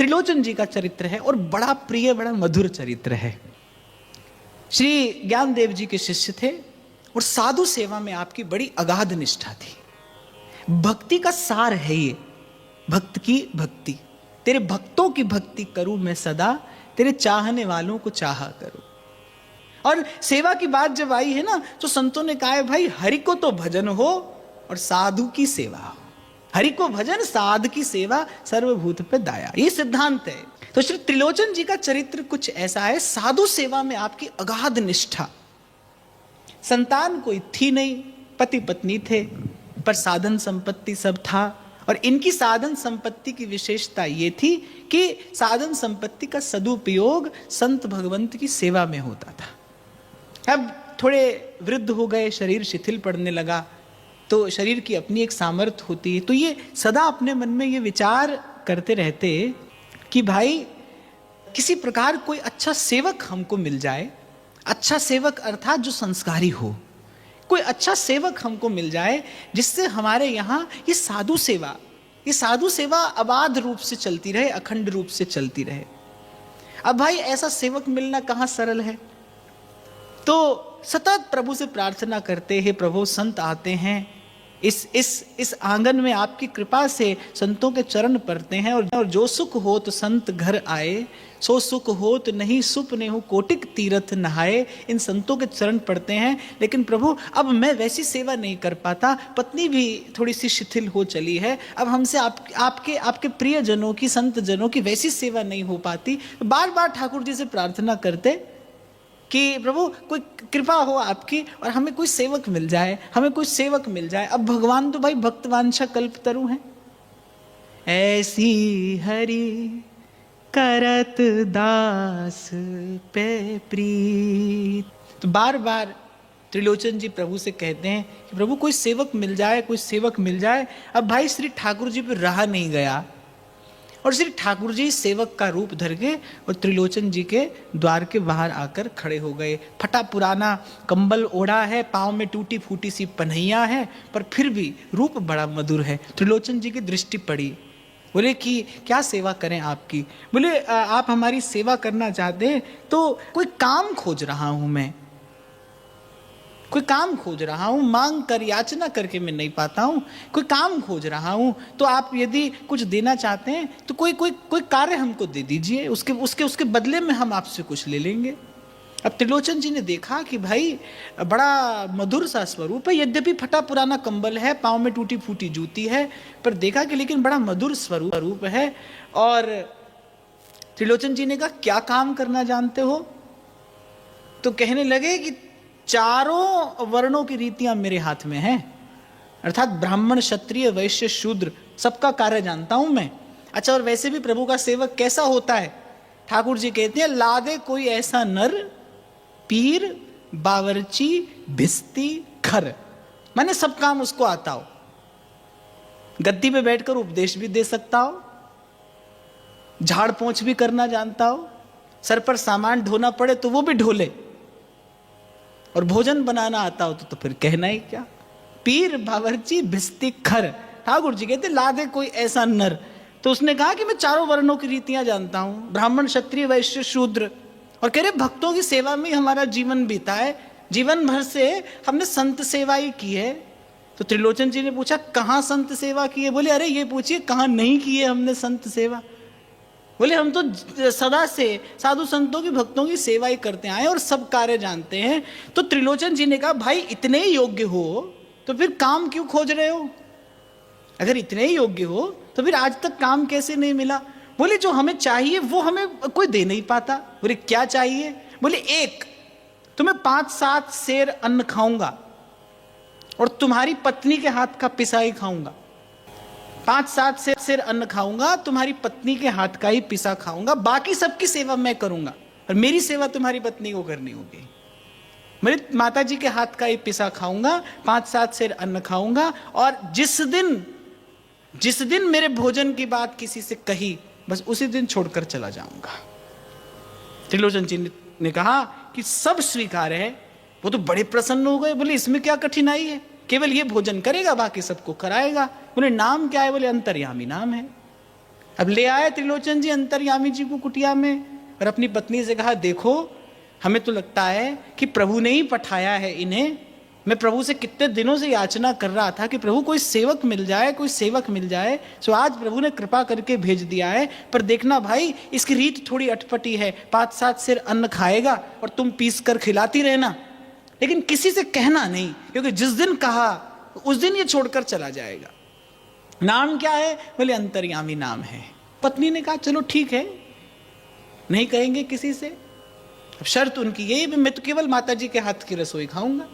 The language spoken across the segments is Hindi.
त्रिलोचन जी का चरित्र है और बड़ा प्रिय, बड़ा मधुर चरित्र है। श्री ज्ञानदेव जी के शिष्य थे और साधु सेवा में आपकी बड़ी अगाध निष्ठा थी। भक्ति का सार है ये, भक्त की भक्ति। तेरे भक्तों की भक्ति करूं मैं सदा, तेरे चाहने वालों को चाहा करूं। और सेवा की बात जब आई है ना, तो संतों ने कहा है भाई हरि को तो भजन हो और साधु की सेवा हो। हरि को भजन, साधु की सेवा, सर्वभूत पे दाया, ये सिद्धांत है। तो श्री त्रिलोचन जी का चरित्र कुछ ऐसा है। साधु सेवा में आपकी अगाध निष्ठा। संतान कोई थी नहीं, पति पत्नी थे, पर साधन संपत्ति सब था। और इनकी साधन संपत्ति की विशेषता ये थी कि साधन संपत्ति का सदुपयोग संत भगवंत की सेवा में होता था। अब थोड़े वृद्ध हो गए, शरीर शिथिल पड़ने लगा, तो शरीर की अपनी एक सामर्थ्य होती है। तो ये सदा अपने मन में ये विचार करते रहते कि भाई किसी प्रकार कोई अच्छा सेवक हमको मिल जाए। अच्छा सेवक अर्थात जो संस्कारी हो। कोई अच्छा सेवक हमको मिल जाए जिससे हमारे यहाँ ये साधु सेवा अबाध रूप से चलती रहे, अखंड रूप से चलती रहे। अब भाई ऐसा सेवक मिलना कहाँ सरल है। तो सतत प्रभु से प्रार्थना करते हैं, प्रभु संत आते हैं इस आंगन में, आपकी कृपा से संतों के चरण पड़ते हैं। और जो सुख हो तो संत घर आए, सो सुख हो तो नहीं सुपने हो कोटिक तीर्थ नहाए। इन संतों के चरण पड़ते हैं। लेकिन प्रभु अब मैं वैसी सेवा नहीं कर पाता, पत्नी भी थोड़ी सी शिथिल हो चली है, अब हमसे आपके प्रिय जनों की, संत जनों की वैसी सेवा नहीं हो पाती। बार बार ठाकुर जी से प्रार्थना करते कि प्रभु कोई कृपा हो आपकी और हमें कोई सेवक मिल जाए, हमें कोई सेवक मिल जाए। अब भगवान तो भाई भक्तवांछा कल्पतरु हैं। ऐसी हरि करत दास पे प्रीत। तो बार बार त्रिलोचन जी प्रभु से कहते हैं कि प्रभु कोई सेवक मिल जाए, कोई सेवक मिल जाए। अब भाई श्री ठाकुर जी पे रहा नहीं गया और श्री ठाकुर जी सेवक का रूप धर के और त्रिलोचन जी के द्वार के बाहर आकर खड़े हो गए। फटा पुराना कंबल ओढ़ा है, पाँव में टूटी फूटी सी पन्हैया है, पर फिर भी रूप बड़ा मधुर है। त्रिलोचन जी की दृष्टि पड़ी, बोले कि क्या सेवा करें आपकी। बोले आप हमारी सेवा करना चाहते हैं तो कोई काम खोज रहा हूं मैं, कोई काम खोज रहा हूं, मांग कर याचना करके मैं नहीं पाता हूं, कोई काम खोज रहा हूं। तो आप यदि कुछ देना चाहते हैं तो कोई कार्य हमको दे दीजिए, उसके बदले में हम आपसे कुछ ले लेंगे। अब त्रिलोचन जी ने देखा कि भाई बड़ा मधुर सा स्वरूप है, यद्यपि फटा पुराना कंबल है, पाँव में टूटी फूटी जूती है, पर देखा कि लेकिन बड़ा मधुर स्वरूप है। और त्रिलोचन जी ने कहा क्या काम करना जानते हो। तो कहने लगे कि चारों वर्णों की रीतियां मेरे हाथ में हैं, अर्थात ब्राह्मण, क्षत्रिय, वैश्य, शूद्र, सबका कार्य जानता हूं मैं। अच्छा, और वैसे भी प्रभु का सेवक कैसा होता है। ठाकुर जी कहते हैं लादे कोई ऐसा नर, पीर, बावर्ची, भिस्ती, खर, माने सब काम उसको आता हो। गद्दी पे बैठकर उपदेश भी दे सकता हो, झाड़ पोंछ भी करना जानता हो, सर पर सामान ढोना पड़े तो वो भी ढोले, और भोजन बनाना आता हो तो फिर कहना ही क्या। पीर, बावर्ची, भिस्ती, खर, ठाकुर जी कहते लादे कोई ऐसा नर। तो उसने कहा कि मैं चारों वर्णों की रीतियां जानता हूं, ब्राह्मण, क्षत्रिय, वैश्य, शूद्र, और कह रहे भक्तों की सेवा में हमारा जीवन बीता है, जीवन भर से हमने संत सेवा ही की है। तो त्रिलोचन जी ने पूछा कहाँ संत सेवा की है। बोले अरे ये पूछिए कहाँ नहीं की है हमने संत सेवा। बोले हम तो सदा से साधु संतों की, भक्तों की सेवा ही करते आए और सब कार्य जानते हैं। तो त्रिलोचन जी ने कहा भाई इतने ही योग्य हो तो फिर काम क्यों खोज रहे हो। अगर इतने ही योग्य हो तो फिर आज तक काम कैसे नहीं मिला। बोले जो हमें चाहिए वो हमें कोई दे नहीं पाता। बोले क्या चाहिए। बोले एक, तुम्हें 5-7 सेर अन्न खाऊंगा और तुम्हारी पत्नी के हाथ का पिसा ही खाऊंगा। 5-7 सेर अन्न खाऊंगा, तुम्हारी पत्नी के हाथ का ही पिसा खाऊंगा, बाकी सबकी सेवा मैं करूंगा और मेरी सेवा तुम्हारी पत्नी को करनी होगी। मेरी माता जी के हाथ का ही पिसा खाऊंगा, 5-7 सेर अन्न खाऊंगा, और जिस दिन मेरे भोजन की बात किसी से कही बस उसी दिन छोड़कर चला जाऊंगा। त्रिलोचन जी ने कहा कि सब स्वीकार है। वो तो बड़े प्रसन्न हो गए। बोले इसमें क्या कठिनाई है, केवल ये भोजन करेगा, बाकी सबको कराएगा। बोले नाम क्या है। बोले अंतर्यामी नाम है। अब ले आए त्रिलोचन जी अंतर्यामी जी को कुटिया में और अपनी पत्नी से कहा, देखो हमें तो लगता है कि प्रभु ने ही पठाया है इन्हें। मैं प्रभु से कितने दिनों से याचना कर रहा था कि प्रभु कोई सेवक मिल जाए, कोई सेवक मिल जाए। सो आज प्रभु ने कृपा करके भेज दिया है। पर देखना भाई, इसकी रीत थोड़ी अटपटी है। 5-7 सिर अन्न खाएगा और तुम पीस कर खिलाती रहना, लेकिन किसी से कहना नहीं, क्योंकि जिस दिन कहा उस दिन ये छोड़कर चला जाएगा। नाम क्या है? बोले अंतर्यामी नाम है। पत्नी ने कहा चलो ठीक है, नहीं कहेंगे किसी से। अब शर्त उनकी यही, मैं तो केवल माता जी के हाथ की रसोई खाऊंगा।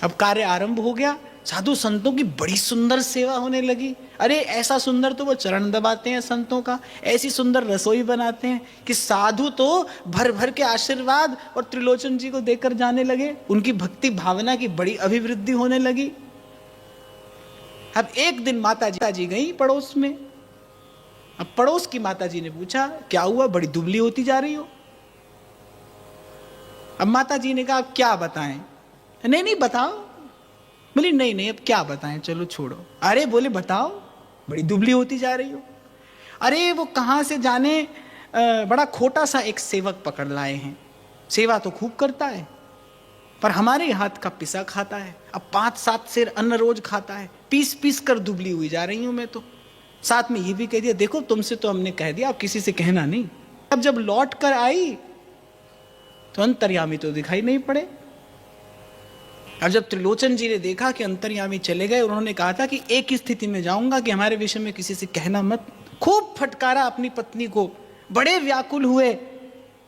अब कार्य आरंभ हो गया। साधु संतों की बड़ी सुंदर सेवा होने लगी। अरे ऐसा सुंदर तो वो चरण दबाते हैं संतों का, ऐसी सुंदर रसोई बनाते हैं कि साधु तो भर भर के आशीर्वाद और त्रिलोचन जी को देकर जाने लगे। उनकी भक्ति भावना की बड़ी अभिवृद्धि होने लगी। अब एक दिन माता जी गई पड़ोस में। अब पड़ोस की माता जी ने पूछा, क्या हुआ, बड़ी दुबली होती जा रही हो? अब माता जी ने कहा, क्या बताएं? नहीं बताओ। बोली नहीं अब क्या बताएं, चलो छोड़ो। अरे बोले बताओ, बड़ी दुबली होती जा रही हो। अरे वो कहां से जाने बड़ा खोटा सा एक सेवक पकड़ लाए हैं। सेवा तो खूब करता है, पर हमारे हाथ का पिसा खाता है। अब 5-7 सेर अन्न रोज खाता है। पीस कर दुबली हुई जा रही हूं मैं तो। साथ में ये भी कह दिया, देखो तुमसे तो हमने कह दिया, अब किसी से कहना नहीं। अब जब लौट कर आई तो अंतर्यामी तो दिखाई नहीं पड़े। अब जब त्रिलोचन जी ने देखा कि अंतर्यामी चले गए, उन्होंने कहा था कि एक ही स्थिति में जाऊंगा कि हमारे विषय में किसी से कहना मत। खूब फटकारा अपनी पत्नी को। बड़े व्याकुल हुए,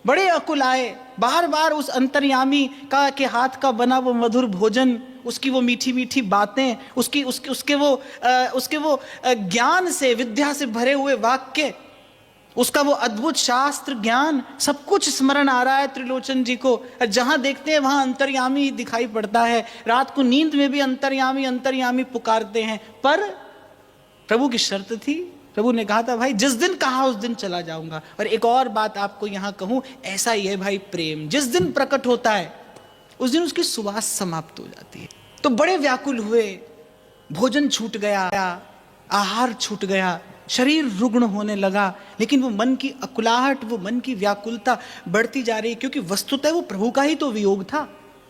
बड़े अकुलाए। बार बार उस अंतर्यामी का के हाथ का बना वो मधुर भोजन, उसकी वो मीठी मीठी बातें, उसके वो ज्ञान से, विद्या से भरे हुए वाक्य, उसका वो अद्भुत शास्त्र ज्ञान, सब कुछ स्मरण आ रहा है त्रिलोचन जी को। जहां देखते हैं वहां अंतर्यामी ही दिखाई पड़ता है। रात को नींद में भी अंतर्यामी पुकारते हैं। पर प्रभु की शर्त थी। प्रभु ने कहा था, भाई जिस दिन कहा उस दिन चला जाऊंगा। और एक और बात आपको यहां कहूं, ऐसा ही है भाई प्रेम, जिस दिन प्रकट होता है उस दिन उसकी सुवास समाप्त हो जाती है। तो बड़े व्याकुल हुए, भोजन छूट गया, आहार छूट गया, शरीर रुग्ण होने लगा। लेकिन वो मन की अकुलाहट, वो मन की व्याकुलता बढ़ती जा रही, क्योंकि वस्तुतः वो प्रभु का ही तो वियोग था।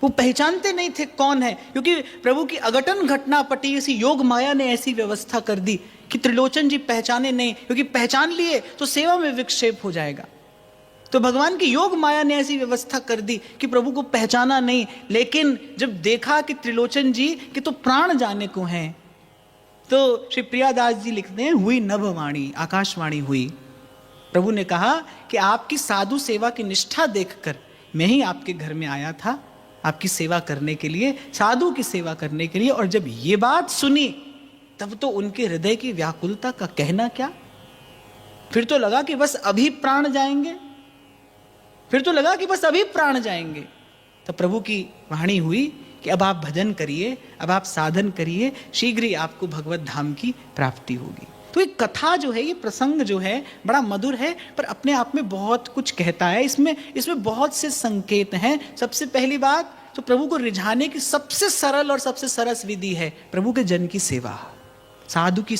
वो पहचानते नहीं थे कौन है, क्योंकि प्रभु की अघटन घटना पटी, इसी योग माया ने ऐसी व्यवस्था कर दी कि त्रिलोचन जी पहचाने नहीं, क्योंकि पहचान लिए तो सेवा में विक्षेप हो जाएगा। तो भगवान की योग माया ने ऐसी व्यवस्था कर दी कि प्रभु को पहचाना नहीं। लेकिन जब देखा कि त्रिलोचन जी के तो प्राण जाने को हैं, तो श्री प्रियादास जी लिखते हैं, हुई नभवाणी, आकाशवाणी हुई। प्रभु ने कहा कि आपकी साधु सेवा की निष्ठा देखकर मैं ही आपके घर में आया था, आपकी सेवा करने के लिए, साधु की सेवा करने के लिए। और जब ये बात सुनी तब तो उनके हृदय की व्याकुलता का कहना क्या। फिर तो लगा कि बस अभी प्राण जाएंगे, तो प्रभु की वाणी हुई कि अब आप भजन करिए, अब आप साधन करिए, शीघ्र ही आपको भगवत धाम की प्राप्ति होगी। तो ये कथा जो है, ये प्रसंग जो है बड़ा मधुर है, पर अपने आप में बहुत कुछ कहता है। इसमें बहुत से संकेत हैं। सबसे पहली बात तो प्रभु को रिझाने की सबसे सरल और सबसे सरस विधि है प्रभु के जन की सेवा, साधु की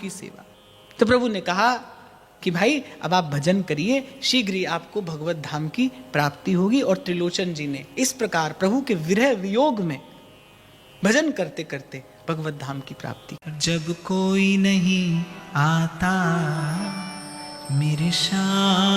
सेवा। तो प्रभु ने कहा कि भाई अब आप भजन करिए, शीघ्र ही आपको भगवत धाम की प्राप्ति होगी। और त्रिलोचन जी ने इस प्रकार प्रभु के विरह वियोग में भजन करते करते भगवत धाम की प्राप्ति। जब कोई नहीं आता मेरे श्याम